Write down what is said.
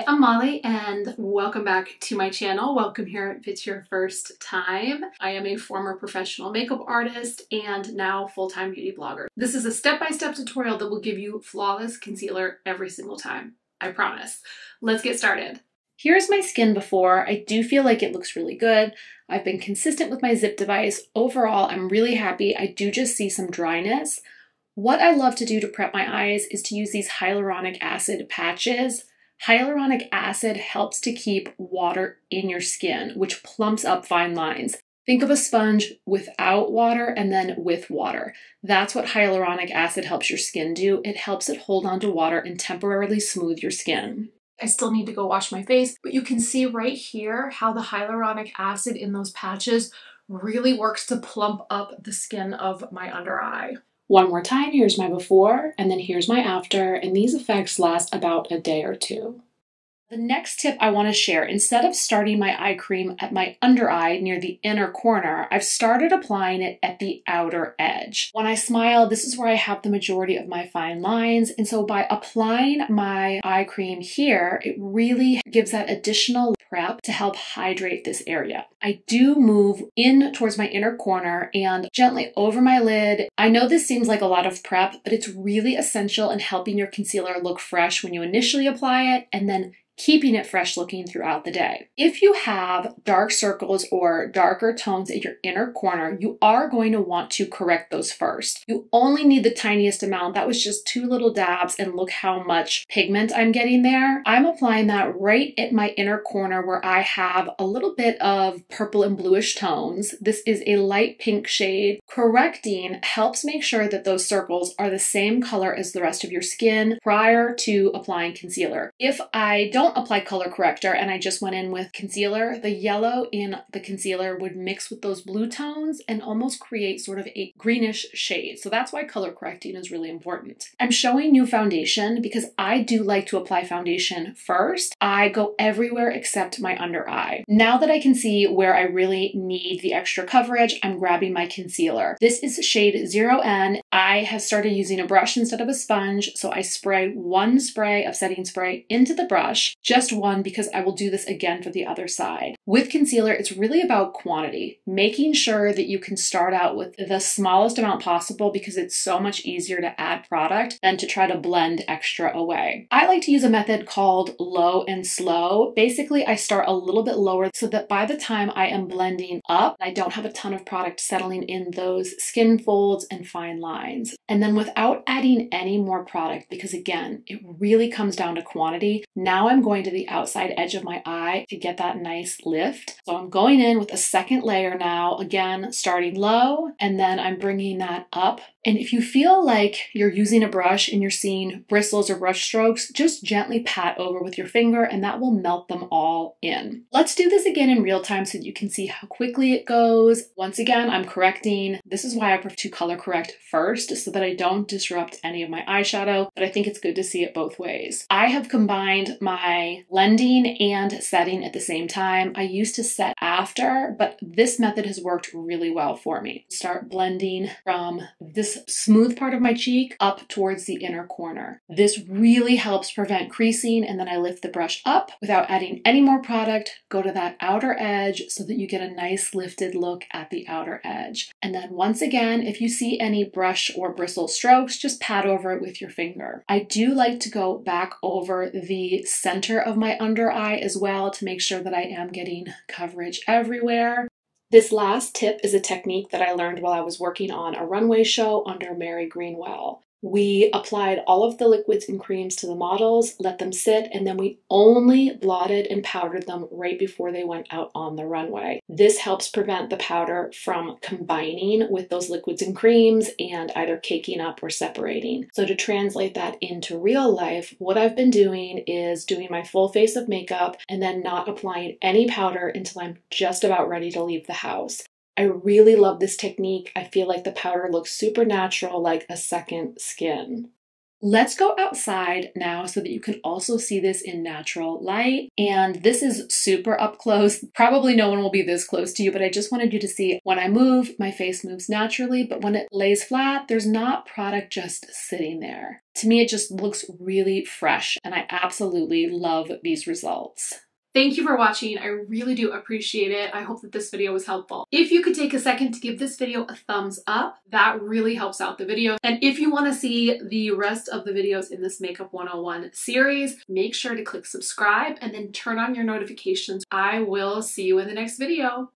I'm Molly and welcome back to my channel. Welcome here if it's your first time. I am a former professional makeup artist and now full-time beauty blogger. This is a step-by-step tutorial that will give you flawless concealer every single time. I promise. Let's get started. Here's my skin before. I do feel like it looks really good. I've been consistent with my zip device. Overall, I'm really happy. I do just see some dryness. What I love to do to prep my eyes is to use these hyaluronic acid patches. Hyaluronic acid helps to keep water in your skin, which plumps up fine lines. Think of a sponge without water and then with water. That's what hyaluronic acid helps your skin do. It helps it hold on to water and temporarily smooth your skin. I still need to go wash my face, but you can see right here how the hyaluronic acid in those patches really works to plump up the skin of my under eye. One more time, here's my before, and then here's my after, and these effects last about a day or two. The next tip I want to share, instead of starting my eye cream at my under eye near the inner corner, I've started applying it at the outer edge. When I smile, this is where I have the majority of my fine lines, and so by applying my eye cream here, it really gives that additional prep to help hydrate this area. I do move in towards my inner corner and gently over my lid. I know this seems like a lot of prep, but it's really essential in helping your concealer look fresh when you initially apply it and then keeping it fresh looking throughout the day. If you have dark circles or darker tones at your inner corner, you are going to want to correct those first. You only need the tiniest amount. That was just 2 little dabs, and look how much pigment I'm getting there. I'm applying that right at my inner corner where I have a little bit of purple and bluish tones. This is a light pink shade. Correcting helps make sure that those circles are the same color as the rest of your skin prior to applying concealer. If I don't apply color corrector and I just went in with concealer, the yellow in the concealer would mix with those blue tones and almost create sort of a greenish shade. So that's why color correcting is really important. I'm showing you foundation because I do like to apply foundation first. I go everywhere except my under eye. Now that I can see where I really need the extra coverage, I'm grabbing my concealer. This is shade 0N. I have started using a brush instead of a sponge, so I spray 1 spray of setting spray into the brush. Just 1 because I will do this again for the other side. With concealer, it's really about quantity, making sure that you can start out with the smallest amount possible because it's so much easier to add product than to try to blend extra away. I like to use a method called low and slow. Basically, I start a little bit lower so that by the time I am blending up, I don't have a ton of product settling in those skin folds and fine lines. And then without adding any more product, because again, it really comes down to quantity, now I'm going to the outside edge of my eye to get that nice lift. So I'm going in with a second layer now, again, starting low, and then I'm bringing that up. And if you feel like you're using a brush and you're seeing bristles or brush strokes, just gently pat over with your finger and that will melt them all in. Let's do this again in real time so that you can see how quickly it goes. Once again, I'm correcting. This is why I prefer to color correct first so that I don't disrupt any of my eyeshadow, but I think it's good to see it both ways. I have combined my blending and setting at the same time. I used to set after, but this method has worked really well for me. Start blending from this smooth part of my cheek up towards the inner corner. This really helps prevent creasing, and then I lift the brush up without adding any more product, go to that outer edge so that you get a nice lifted look at the outer edge. And then once again, if you see any brush or bristle strokes, just pat over it with your finger. I do like to go back over the center of my under eye as well to make sure that I am getting coverage everywhere. This last tip is a technique that I learned while I was working on a runway show under Mary Greenwell. We applied all of the liquids and creams to the models, let them sit, and then we only blotted and powdered them right before they went out on the runway. This helps prevent the powder from combining with those liquids and creams and either caking up or separating. So to translate that into real life, what I've been doing is doing my full face of makeup and then not applying any powder until I'm just about ready to leave the house. I really love this technique. I feel like the powder looks super natural, like a second skin. Let's go outside now so that you can also see this in natural light. And this is super up close. Probably no one will be this close to you, but I just wanted you to see when I move, my face moves naturally, but when it lays flat, there's not product just sitting there. To me, it just looks really fresh, and I absolutely love these results. Thank you for watching. I really do appreciate it. I hope that this video was helpful. If you could take a second to give this video a thumbs up, that really helps out the video. And if you want to see the rest of the videos in this Makeup 101 series, make sure to click subscribe and then turn on your notifications. I will see you in the next video.